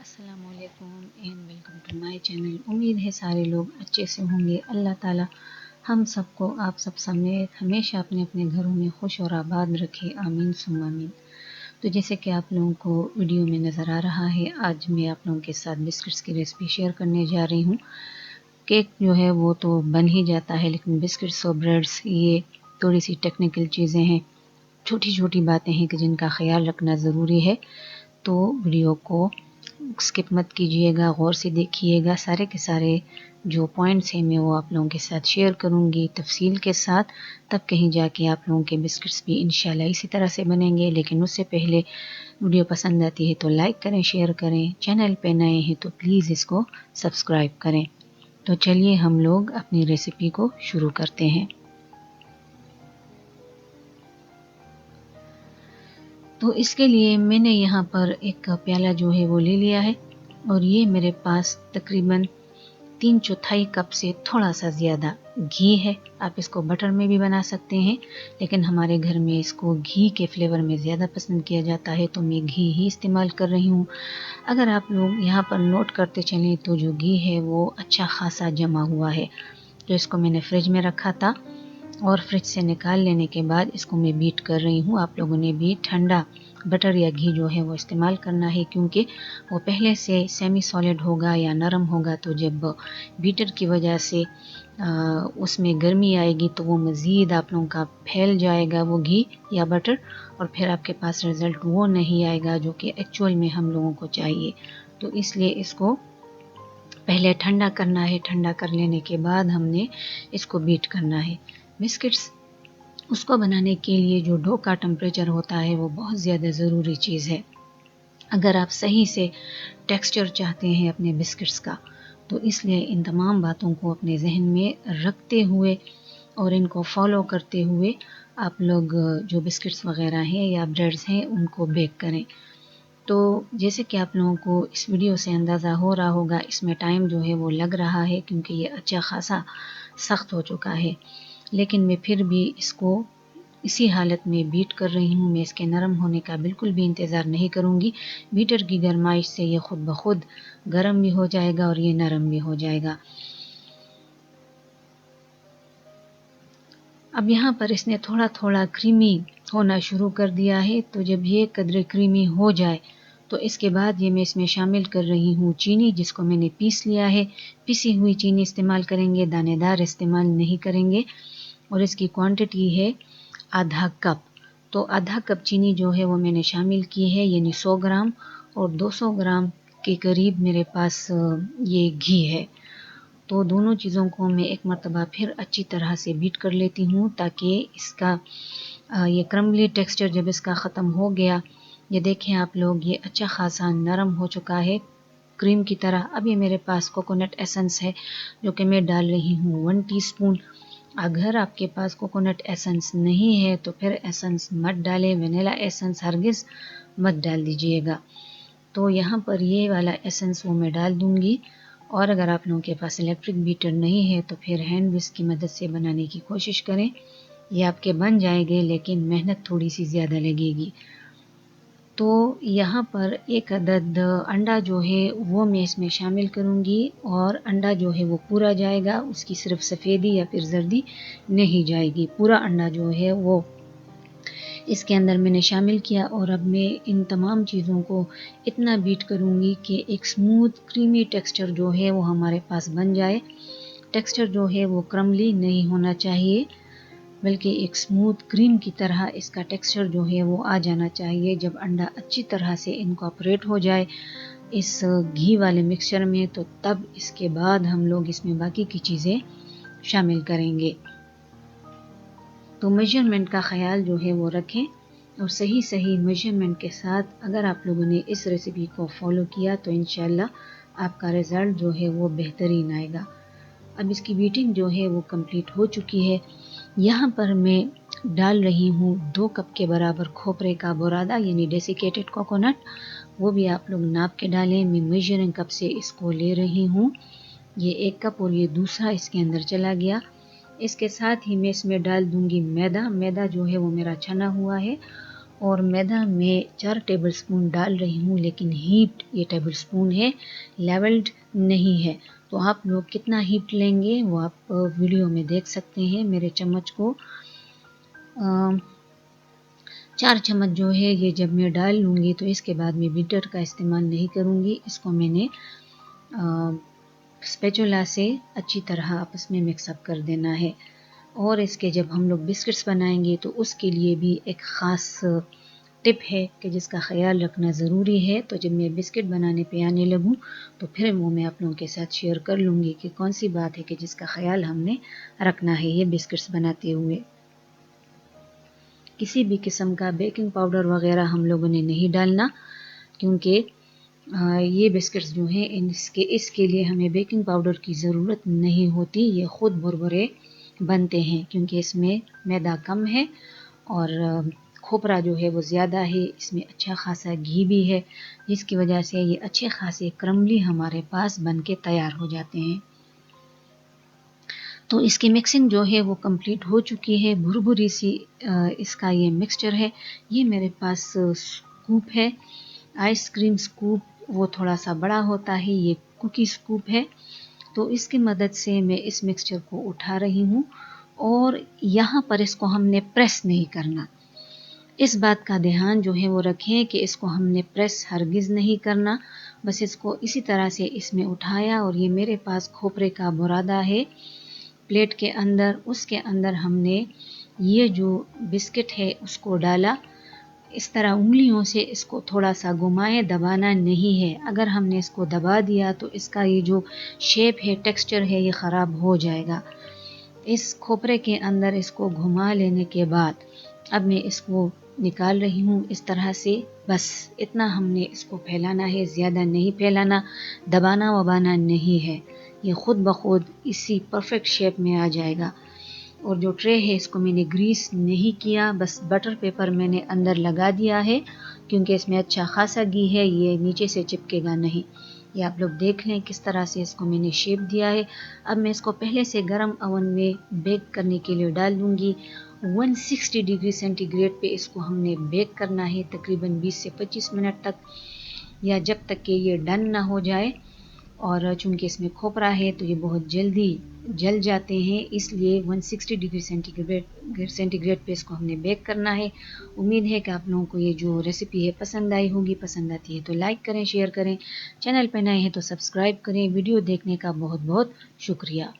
अस्सलामुअलैकुम and welcome to my channel. उम्मीद है सारे लोग अच्छे से होंगे। अल्लाह ताला हम सबको आप सब समेत हमेशा अपने अपने घरों में खुश और आबाद रखे, आमीन सुम्मा आमीन। तो जैसे कि आप लोगों को वीडियो में नज़र आ रहा है, आज मैं आप लोगों के साथ बिस्किट्स की रेसिपी शेयर करने जा रही हूँ। केक जो है वो तो बन ही जाता है, लेकिन बिस्किट्स और ब्रेड्स ये थोड़ी सी टेक्निकल चीज़ें हैं, छोटी छोटी बातें हैं कि जिनका ख्याल रखना ज़रूरी है। तो वीडियो को स्किप मत कीजिएगा, गौर से देखिएगा। सारे के सारे जो पॉइंट्स हैं मैं वो आप लोगों के साथ शेयर करूंगी तफसील के साथ, तब कहीं जाके आप लोगों के बिस्किट्स भी इंशाल्लाह इसी तरह से बनेंगे। लेकिन उससे पहले वीडियो पसंद आती है तो लाइक करें, शेयर करें। चैनल पे नए हैं तो प्लीज़ इसको सब्सक्राइब करें। तो चलिए हम लोग अपनी रेसिपी को शुरू करते हैं। तो इसके लिए मैंने यहाँ पर एक प्याला जो है वो ले लिया है, और ये मेरे पास तकरीबन 3/4 कप से थोड़ा सा ज़्यादा घी है। आप इसको बटर में भी बना सकते हैं, लेकिन हमारे घर में इसको घी के फ्लेवर में ज़्यादा पसंद किया जाता है, तो मैं घी ही इस्तेमाल कर रही हूँ। अगर आप लोग यहाँ पर नोट करते चलें तो जो घी है वो अच्छा खासा जमा हुआ है। तो इसको मैंने फ्रिज में रखा था, और फ्रिज से निकाल लेने के बाद इसको मैं बीट कर रही हूँ। आप लोगों ने भी ठंडा बटर या घी जो है वो इस्तेमाल करना है, क्योंकि वो पहले से सेमी सॉलिड होगा या नरम होगा, तो जब बीटर की वजह से उसमें गर्मी आएगी तो वो मज़ीद आप लोगों का फैल जाएगा वो घी या बटर, और फिर आपके पास रिज़ल्ट वो नहीं आएगा जो कि एक्चुअल में हम लोगों को चाहिए। तो इसलिए इसको पहले ठंडा करना है। ठंडा कर लेने के बाद हमने इसको बीट करना है। बिस्किट्स उसको बनाने के लिए जो डो का टेम्परेचर होता है वो बहुत ज़्यादा ज़रूरी चीज़ है। अगर आप सही से टेक्सचर चाहते हैं अपने बिस्किट्स का, तो इसलिए इन तमाम बातों को अपने जहन में रखते हुए और इनको फॉलो करते हुए आप लोग जो बिस्किट्स वगैरह हैं या ब्रेड्स हैं उनको बेक करें। तो जैसे कि आप लोगों को इस वीडियो से अंदाज़ा हो रहा होगा, इसमें टाइम जो है वो लग रहा है, क्योंकि ये अच्छा खासा सख्त हो चुका है। लेकिन मैं फिर भी इसको इसी हालत में बीट कर रही हूँ। मैं इसके नरम होने का बिल्कुल भी इंतज़ार नहीं करूँगी। बीटर की गरमाइश से ये खुद ब खुद गर्म भी हो जाएगा और ये नरम भी हो जाएगा। अब यहाँ पर इसने थोड़ा थोड़ा क्रीमी होना शुरू कर दिया है। तो जब ये कदरे क्रीमी हो जाए तो इसके बाद ये मैं इसमें शामिल कर रही हूँ चीनी, जिसको मैंने पीस लिया है। पिसी हुई चीनी इस्तेमाल करेंगे, दानेदार इस्तेमाल नहीं करेंगे। और इसकी क्वांटिटी है आधा कप। तो आधा कप चीनी जो है वो मैंने शामिल की है, यानी 100 ग्राम, और 200 ग्राम के करीब मेरे पास ये घी है। तो दोनों चीज़ों को मैं एक मरतबा फिर अच्छी तरह से बीट कर लेती हूँ, ताकि इसका ये क्रम्बली टेक्सचर जब इसका ख़त्म हो गया, ये देखें आप लोग, ये अच्छा खासा नरम हो चुका है क्रीम की तरह। अब ये मेरे पास कोकोनट एसेंस है जो कि मैं डाल रही हूँ 1 टीस्पून। अगर आपके पास कोकोनट एसेंस नहीं है तो फिर एसेंस मत डालें, वनीला एसेंस हरगिज़ मत डाल दीजिएगा। तो यहाँ पर ये वाला एसेंस वो मैं डाल दूँगी। और अगर आप लोगों के पास इलेक्ट्रिक बीटर नहीं है तो फिर हैंड विस्क की मदद से बनाने की कोशिश करें। ये आपके बन जाएंगे, लेकिन मेहनत थोड़ी सी ज़्यादा लगेगी। तो यहाँ पर एक अदद अंडा जो है वो मैं इसमें शामिल करूँगी, और अंडा जो है वो पूरा जाएगा, उसकी सिर्फ सफ़ेदी या फिर जर्दी नहीं जाएगी। पूरा अंडा जो है वो इसके अंदर मैंने शामिल किया। और अब मैं इन तमाम चीज़ों को इतना बीट करूँगी कि एक स्मूथ क्रीमी टेक्सचर जो है वो हमारे पास बन जाए। टेक्सचर जो है वो क्रम्बली नहीं होना चाहिए, बल्कि एक स्मूथ क्रीम की तरह इसका टेक्सचर जो है वो आ जाना चाहिए। जब अंडा अच्छी तरह से इनकॉर्पोरेट हो जाए इस घी वाले मिक्सचर में, तो तब इसके बाद हम लोग इसमें बाकी की चीज़ें शामिल करेंगे। तो मेजरमेंट का ख्याल जो है वो रखें, और सही मेजरमेंट के साथ अगर आप लोगों ने इस रेसिपी को फॉलो किया तो इंशाल्लाह आपका रिज़ल्ट जो है वो बेहतरीन आएगा। अब इसकी बीटिंग जो है वो कंप्लीट हो चुकी है। यहाँ पर मैं डाल रही हूँ 2 कप के बराबर खोपरे का बुरादा, यानी डेसिकेटेड कोकोनट। वो भी आप लोग नाप के डालें। मैं मेजरिंग कप से इसको ले रही हूँ। ये 1 कप और ये दूसरा इसके अंदर चला गया। इसके साथ ही मैं इसमें डाल दूंगी मैदा। मैदा जो है वो मेरा छना हुआ है, और मैदा में 4 टेबलस्पून डाल रही हूँ, लेकिन हीट ये टेबलस्पून है, लेवल्ड नहीं है। तो आप लोग कितना हीट लेंगे वो आप वीडियो में देख सकते हैं। मेरे चम्मच को 4 चम्मच जो है ये जब मैं डाल लूँगी तो इसके बाद मैं बीटर का इस्तेमाल नहीं करूँगी। इसको मैंने स्पैचुला से अच्छी तरह आपस में मिक्सअप कर देना है। और इसके जब हम लोग बिस्किट्स बनाएंगे तो उसके लिए भी एक ख़ास टिप है कि जिसका ख्याल रखना ज़रूरी है। तो जब मैं बिस्किट बनाने पे आने लगूँ तो फिर वो मैं आप लोगों के साथ शेयर कर लूँगी कि कौन सी बात है कि जिसका ख्याल हमने रखना है ये बिस्किट्स बनाते हुए। किसी भी किस्म का बेकिंग पाउडर वगैरह हम लोगों ने नहीं डालना, क्योंकि ये बिस्किट्स जो हैं इसके लिए हमें बेकिंग पाउडर की ज़रूरत नहीं होती। ये ख़ुद भुरभुरे बनते हैं क्योंकि इसमें मैदा कम है और खोपरा जो है वो ज़्यादा है। इसमें अच्छा खासा घी भी है, जिसकी वजह से ये अच्छे खासे क्रम्बली हमारे पास बन के तैयार हो जाते हैं। तो इसकी मिक्सिंग जो है वो कंप्लीट हो चुकी है। भुरभुरी सी इसका ये मिक्सचर है। ये मेरे पास स्कूप है, आइसक्रीम स्कूप, वो थोड़ा सा बड़ा होता है। ये कुकी स्कूप है। तो इसकी मदद से मैं इस मिक्सचर को उठा रही हूँ और यहाँ पर इसको हमने प्रेस नहीं करना। इस बात का ध्यान जो है वो रखें कि इसको हमने प्रेस हरगिज़ नहीं करना। बस इसको इसी तरह से इसमें उठाया और ये मेरे पास खोपरे का बुरादा है प्लेट के अंदर। उसके अंदर हमने ये जो बिस्किट है उसको डाला। इस तरह उंगलियों से इसको थोड़ा सा घुमाएं, दबाना नहीं है। अगर हमने इसको दबा दिया तो इसका ये जो शेप है, टेक्सचर है, ये ख़राब हो जाएगा। इस खोपरे के अंदर इसको घुमा लेने के बाद अब मैं इसको निकाल रही हूँ इस तरह से। बस इतना हमने इसको फैलाना है, ज़्यादा नहीं फैलाना, दबाना वबाना नहीं है। ये ख़ुद ब खुद इसी परफेक्ट शेप में आ जाएगा। और जो ट्रे है इसको मैंने ग्रीस नहीं किया, बस बटर पेपर मैंने अंदर लगा दिया है क्योंकि इसमें अच्छा खासा घी है, ये नीचे से चिपकेगा नहीं। ये आप लोग देख लें किस तरह से इसको मैंने शेप दिया है। अब मैं इसको पहले से गर्म ओवन में बेक करने के लिए डाल दूँगी। 160 डिग्री सेंटीग्रेड पे इसको हमने बेक करना है तकरीबन 20 से 25 मिनट तक, या जब तक कि ये डन ना हो जाए। और चूंकि इसमें खोपरा है तो ये बहुत जल्दी जल जाते हैं, इसलिए 160 डिग्री सेंटीग्रेड पे इसको हमने बेक करना है। उम्मीद है कि आप लोगों को ये जो रेसिपी है पसंद आई होगी। पसंद आती है तो लाइक करें, शेयर करें, चैनल पर नए हैं तो सब्सक्राइब करें। वीडियो देखने का बहुत बहुत शुक्रिया।